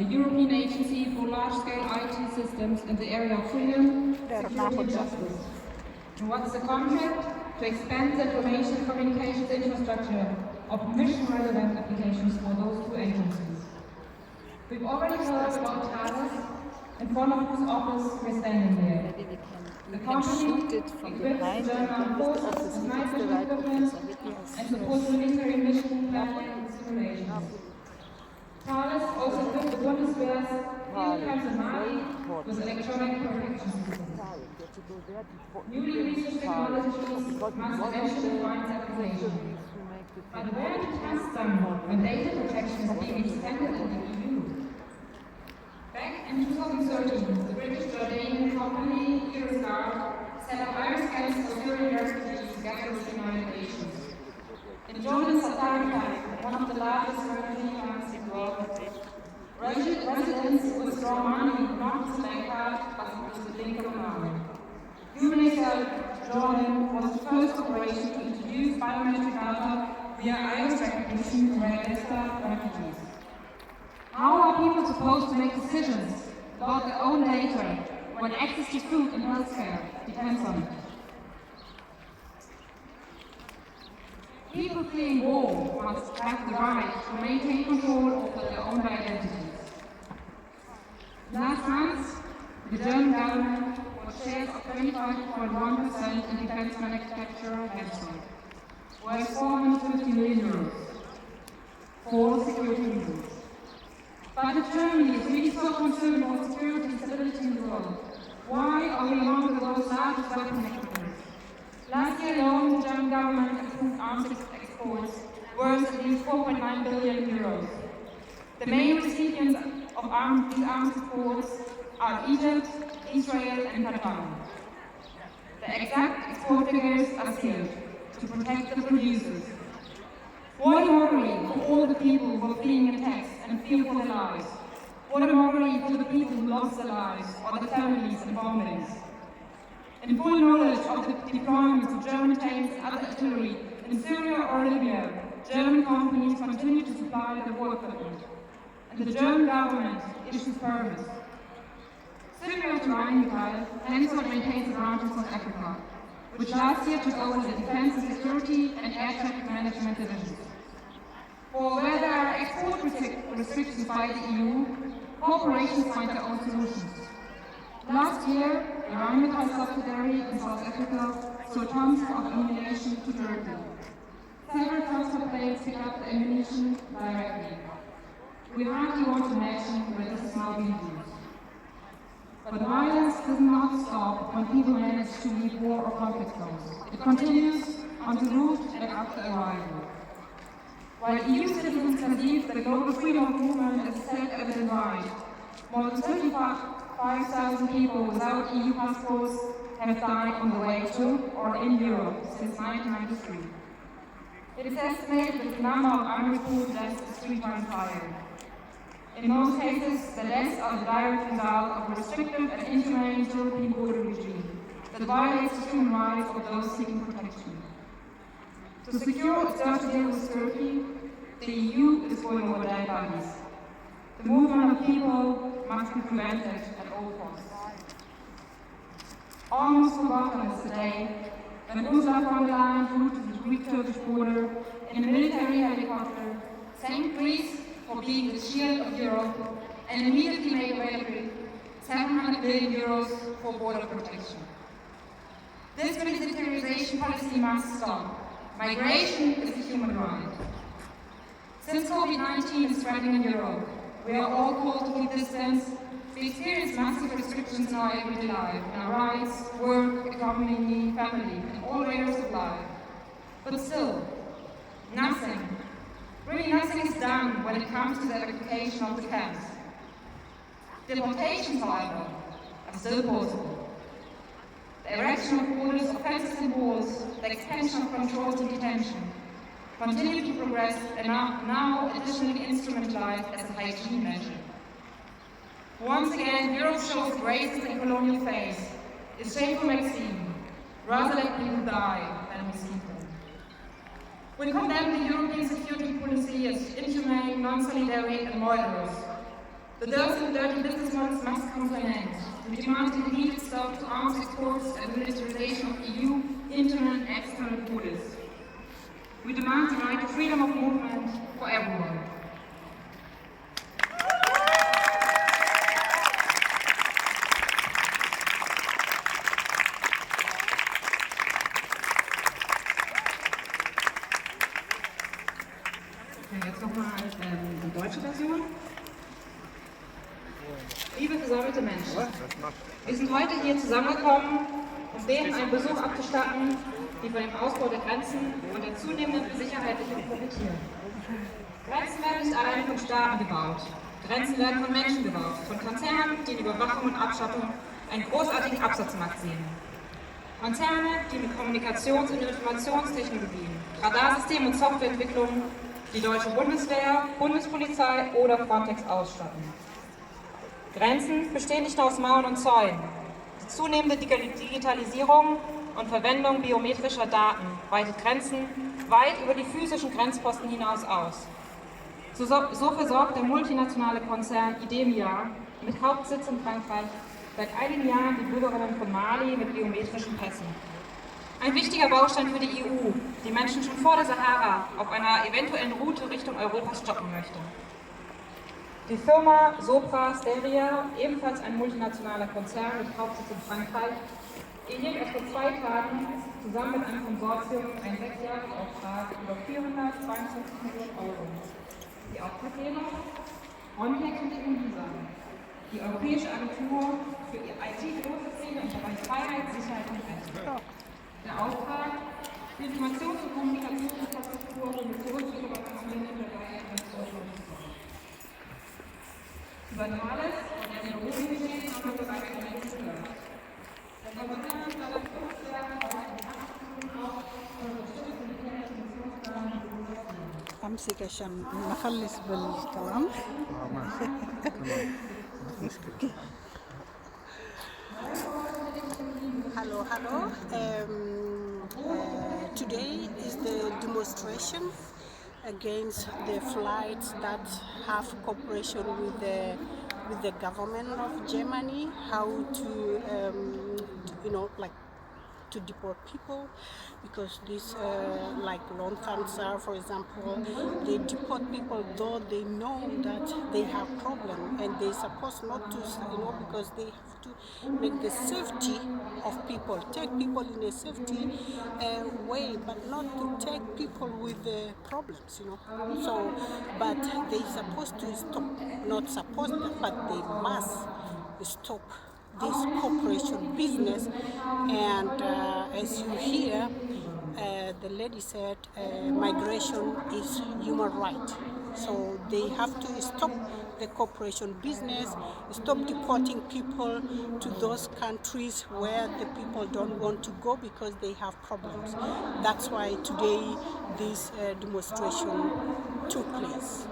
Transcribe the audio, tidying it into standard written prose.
the European Agency for Large-Scale IT Systems in the area of freedom, security and justice. And what's the contract? To expand the information communications infrastructure of mission-relevant applications for those two agencies. We've already heard about Thales, in front of whose office we're standing here. The company equips the German forces with night vision equipment and supports military mission planning and simulations. Thales also equipped the Bundeswehr's field camps in Mali with electronic protection systems. Newly researched technologies must eventually find application. But where to test them when data protection is being extended in the EU? Back in 2013, the British Jordanian company Irisguard set up iris scans for Syrian refugees together with the United Nations. In Jordan's Satara camp, one of the largest refugee camps in the world, residents withdraw money not with a bank card but with the link of an arm. UNHCR Jordan was the first operation to introduce biometric data via iris recognition for refugees. How are people supposed to make decisions about their own data when access to food and healthcare depends on it? People fleeing war must have the right to maintain control over their own identities. Last month, the German government bought shares of 25.1% in defense manufacturer Hensoldt, worth 450 million euros for security reasons. But if Germany is really so concerned about security and stability in the world, why are we among the world's largest weapon exporters? Last year alone, the German government approved arms exports worth at least 4.9 billion euros. The main recipients of these arms exports are Egypt, Israel and Qatar. The exact export figures are sealed to protect the producers. What a mockery for all the people who are fleeing attacks and fear for their lives. What a mockery for the people who lost their lives or their families in bombings. In full knowledge of the deployments of German tanks and other artillery in Syria or Libya, German companies continue to supply the war equipment. And the German government issues permits. Similar to Rheinmetall, Hensoldt maintains a branch in South Africa, which last year took over the Defense and Security and Air Traffic Management divisions. For where there are export restrictions by the EU, corporations find their own solutions. Last year, the Rheinmetall subsidiary in South Africa sold tons of ammunition to Turkey. Several transfer planes pick up the ammunition directly. We hardly want to imagine where this is now being used. But violence does not stop when people manage to leave war or conflict zones. It continues on the route and after arrival. While EU citizens conceive the global freedom of movement as a self-evident right, more than 35,000 people without EU passports have died on the way to or in Europe since 1993. It is estimated that the number of unreported deaths is 3 times higher. In most cases, the deaths are the direct result of a restrictive and inhumane European border regime that violates the human rights of those seeking protection. To secure its dirty deal with Turkey, the EU is going over dead bodies. The movement of people must be prevented at all costs. Almost forgotten is the day when Ursula von der Leyen flew to the Greek-Turkish border in a military helicopter, thanked Greece for being the shield of Europe, and immediately made available 700 billion euros for border protection. This militarization policy must stop. Migration is a human right. Since COVID-19 is spreading in Europe, we are all called to keep distance. We experience massive restrictions in our everyday life, in our rights, work, economy, family, and all areas of life. But still, nothing, really nothing is done when it comes to the application of the camps. Deportations, however, are still possible. The erection of borders, offences and walls, the expansion of controls and detention continue to progress and are now additionally instrumentalized as a hygiene measure. Once again, Europe shows racist and colonial face. It's shameful Maxime. Rather let people die than receive them. We condemn the European security policy as inhumane, non-solidary and murderous. The dirty and dirty business models must come to an end. We demand an immediate stop to arms exports and the militarization of EU internal and external borders. We demand the right to freedom of movement for everyone. Jetzt nochmal die deutsche Version. Liebe versammelte Menschen, wir sind heute hier zusammengekommen, um denen einen Besuch abzustatten, die von dem Ausbau der Grenzen und der zunehmenden Sicherheitlichen profitieren. Grenzen werden nicht allein von Staaten gebaut. Grenzen werden von Menschen gebaut, von Konzernen, die in Überwachung und Abschottung einen großartigen Absatzmarkt sehen. Konzerne, die mit Kommunikations- und Informationstechnologien, Radarsystem und Softwareentwicklung die deutsche Bundeswehr, Bundespolizei oder Frontex ausstatten. Grenzen bestehen nicht nur aus Mauern und Zäunen. Die zunehmende Digitalisierung und Verwendung biometrischer Daten weitet Grenzen weit über die physischen Grenzposten hinaus aus. So versorgt der multinationale Konzern Idemia mit Hauptsitz in Frankreich seit einigen Jahren die Bürgerinnen von Mali mit biometrischen Pässen. Ein wichtiger Baustein für die EU, die Menschen schon vor der Sahara auf einer eventuellen Route Richtung Europa stoppen möchte. Die Firma Sopra Steria, ebenfalls ein multinationaler Konzern mit Hauptsitz in Frankreich, erhielt erst vor 2 Tagen zusammen mit einem Konsortium einen 6-Jahres-Auftrag über 452 Millionen Euro. Die Auftraggeber Frontex und die UNISA, die Europäische Agentur für IT-Großsysteme im Bereich Freiheit, Sicherheit und Recht. Der Auftrag, die Informations- und Kommunikationsinfrastruktur für methodische Innovationen im Bereich der Grenzüberschreitung zu bauen. Über Thales und der Technologiebudget haben wir bereits einiges gehört. Der Gouverneur hat das Berufswerk auch unterstützt die Kommunikationsplanung أمسك عشان نخلص بالكلام. ماشي تمام مشكلة. Hello. Today is the demonstration against the flights that have cooperation with the government of Germany, how to to deport people, because this like lung cancer, for example, they deport people though they know that they have problem, and they supposed not to, because they have to make the safety of people, take people in a safety way, but not to take people with problems, So, but they supposed to stop, not supposed, but they must stop this cooperation business. And as you hear, the lady said migration is human right, so they have to stop the cooperation business, stop deporting people to those countries where the people don't want to go because they have problems. That's why today this demonstration took place.